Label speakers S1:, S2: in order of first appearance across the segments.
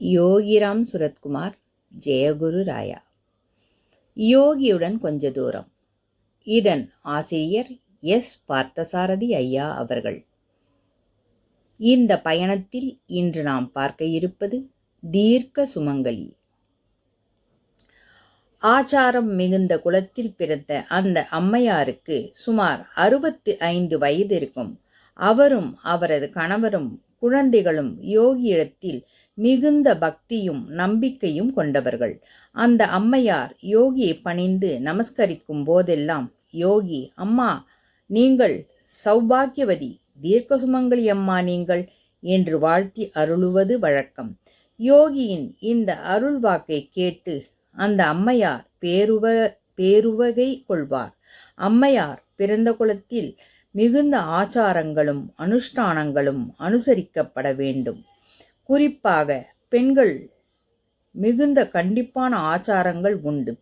S1: யோகிராம் சுரத்குமார், ஜெயகுரு ராயா. யோகியுடன் கொஞ்ச தூரம். இதன் ஆசிரியர் எஸ். பார்த்தசாரதி ஐயா அவர்கள். இந்த பயணத்தில் இன்று நாம் பார்க்க இருப்பது தீர்க்க சுமங்கலி. ஆச்சாரம் மிகுந்த குலத்தில் பிறந்த அந்த அம்மையாருக்கு சுமார் 65 வயது இருக்கும். அவரும் அவரது கணவரும் குழந்தைகளும் யோகியிடத்தில் மிகுந்த பக்தியும் நம்பிக்கையும் கொண்டவர்கள். அந்த அம்மையார் யோகியை பணிந்து நமஸ்கரிக்கும் போதெல்லாம், யோகி அம்மா நீங்கள் சௌபாகியவதி, தீர்க்க சுமங்கலி அம்மா நீங்கள் என்று வாழ்த்தி அருளுவது வழக்கம். யோகியின் இந்த அருள் வாக்கை கேட்டு அந்த அம்மையார் பேருவகை கொள்வார். அம்மையார் பிறந்த குலத்தில் மிகுந்த ஆச்சாரங்களும் அனுஷ்டானங்களும் அனுசரிக்கப்பட வேண்டும். குறிப்பாக பெண்கள் மிகுந்த கண்டிப்பான ஆச்சாரங்கள் உண்டு.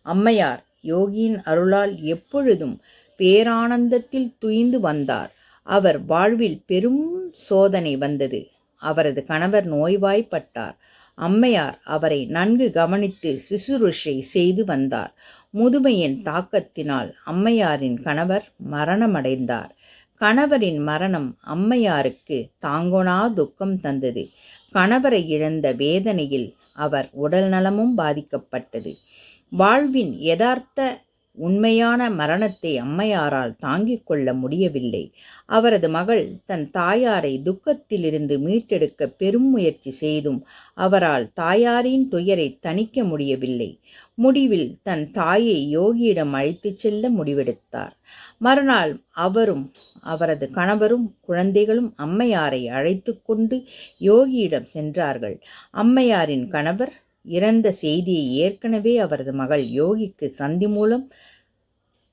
S1: அம்மையார் யோகியின் அருளால் எப்பொழுதும் பேரானந்தத்தில் துயிந்து வந்தார். அவர் வாழ்வில் பெரும் சோதனை வந்தது. அவரது கணவர் நோய்வாய்ப்பட்டார். அம்மையார் அவரை நன்கு கவனித்து சுசுரூஷை செய்து வந்தார். முதுமையின் தாக்கத்தினால் அம்மையாரின் கணவர் மரணமடைந்தார். கணவரின் மரணம் அம்மையாருக்கு தாங்கொணா துக்கம் தந்தது. கணவரை இழந்த வேதனையில் அவர் உடல் நலமும் பாதிக்கப்பட்டது. வாழ்வின் யதார்த்த உண்மையான மரணத்தை அம்மையாரால் தாங்கிக் கொள்ள முடியவில்லை. அவரது மகள் தன் தாயாரை துக்கத்திலிருந்து மீட்டெடுக்க பெரும் முயற்சி செய்தும் அவரால் தாயாரின் துயரை தணிக்க முடியவில்லை. முடிவில் தன் தாயை யோகியிடம் அழைத்துச் செல்ல முடிவெடுத்தார். மறுநாள் அவரும் அவரது கணவரும் குழந்தைகளும் அம்மையாரை அழைத்து கொண்டு யோகியிடம் சென்றார்கள். அம்மையாரின் கணவர் இறந்த செய்தியை ஏற்கனவே அவரது மகள் யோகிக்கு சந்தி மூலம்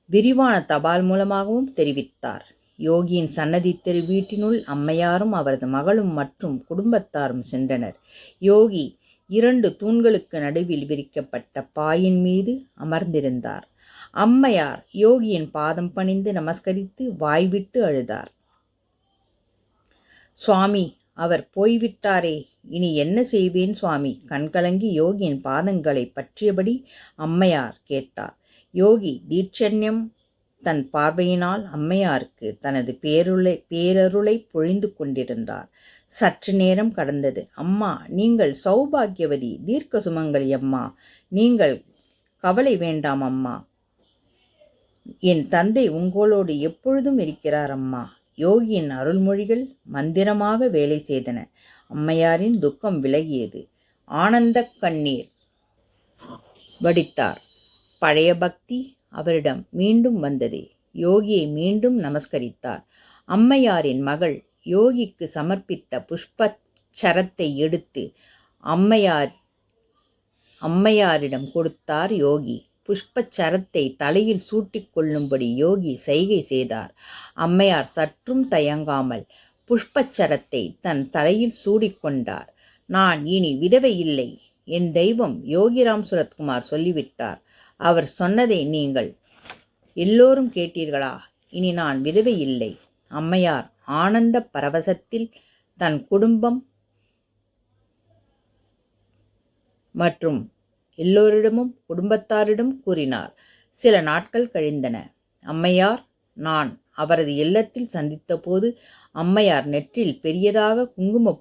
S1: விரிவான தபால் மூலமாகவும் தெரிவித்தார். யோகியின் சன்னதி தெரு வீட்டினுள் அம்மையாரும் அவரது மகளும் மற்றும் குடும்பத்தாரும் சென்றனர். யோகி 2 தூண்களுக்கு நடுவில் விரிக்கப்பட்ட பாயின் மீது அமர்ந்திருந்தார். அம்மையார் யோகியின் பாதம் பணிந்து நமஸ்கரித்து வாய்விட்டு அழுதார். சுவாமி, அவர் போய்விட்டாரே, இனி என்ன செய்வேன் சுவாமி? கண்கலங்கி யோகியின் பாதங்களை பற்றியபடி அம்மையார் கேட்டார். யோகி தீட்சண்யம் தன் பார்வையினால் அம்மையாருக்கு தனது பேரருளை பொழிந்து கொண்டிருந்தார். சற்று நேரம் கடந்தது. அம்மா, நீங்கள் சௌபாகியவதி, தீர்க்க சுமங்கலி அம்மா, நீங்கள் கவலை வேண்டாம் அம்மா. என் தந்தை உங்களோடு எப்பொழுதும் இருக்கிறார் அம்மா. யோகியின் அருள்மொழிகள் மந்திரமாக வேலை செய்தன. அம்மையாரின் துக்கம் விலகியது. ஆனந்த கண்ணீர் வடித்தார். பழைய பக்தி அவரிடம் மீண்டும் வந்தது. யோகியை மீண்டும் நமஸ்கரித்தார். அம்மையாரின் மகள் யோகிக்கு சமர்ப்பித்த புஷ்ப சரத்தை எடுத்து அம்மையாரிடம் கொடுத்தார் யோகி. புஷ்பச்சரத்தை தலையில் சூட்டிக் கொள்ளும்படி யோகி செய்கை செய்தார். அம்மையார் சற்றும் தயங்காமல் புஷ்பச்சரத்தை தன் தலையில் சூடிக்கொண்டார். நான் இனி விதவை இல்லை, என் தெய்வம் யோகிராம் சுரத்குமார் சொல்லிவிட்டார். அவர் சொன்னதை நீங்கள் எல்லோரும் கேட்டீர்களா? இனி நான் விதவை இல்லை. அம்மையார் ஆனந்த பரவசத்தில் தன் குடும்பம் மற்றும் எல்லோரிடமும் குடும்பத்தாரிடம் கூறினார். சில நாட்கள் கழிந்தன. அம்மையார் நான் அவரது இல்லத்தில் சந்தித்த போது அம்மையார் நெற்றில் பெரியதாக குங்குமம்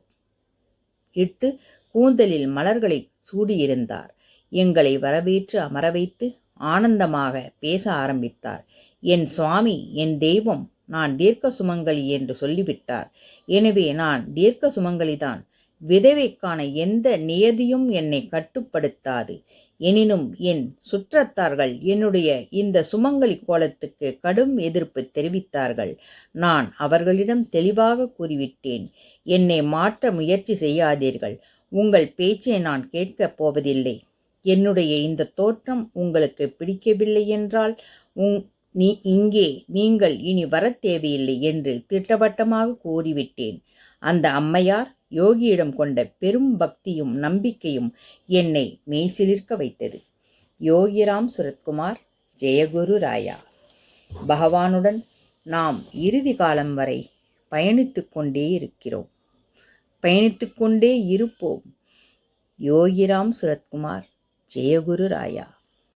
S1: இட்டு கூந்தலில் மலர்களை சூடியிருந்தார். எங்களை வரவேற்று அமர வைத்து ஆனந்தமாக பேச ஆரம்பித்தார். என் சுவாமி, என் தெய்வம், நான் தீர்க்க சுமங்கலி என்று சொல்லிவிட்டார். எனவே நான் தீர்க்க சுமங்கலிதான். விதவைக்கான எந்த நியதியும் என்னை கட்டுப்படுத்தாது. எனினும் என் சுற்றத்தார்கள் என்னுடைய இந்த சுமங்கலி கோலத்துக்கு கடும் எதிர்ப்பு தெரிவித்தார்கள். நான் அவர்களிடம் தெளிவாக கூறிவிட்டேன். என்னை மாற்ற முயற்சி செய்யாதீர்கள். உங்கள் பேச்சை நான் கேட்கப் போவதில்லை. என்னுடைய இந்த தோற்றம் உங்களுக்கு பிடிக்கவில்லை என்றால் இங்கே நீங்கள் இனி வரத் தேவையில்லை என்று திட்டவட்டமாக கூறிவிட்டேன். அந்த அம்மையார் யோகியிடம் கொண்ட பெரும் பக்தியும் நம்பிக்கையும் என்னை மெய்சிலிர்க்க வைத்தது. யோகிராம் சுரத்குமார், ஜெயகுரு ராயா. பகவானுடன் நாம் இறுதி காலம் வரை பயணித்து கொண்டே இருப்போம். யோகிராம் சுரத்குமார். ஜெயகுரு ராயா.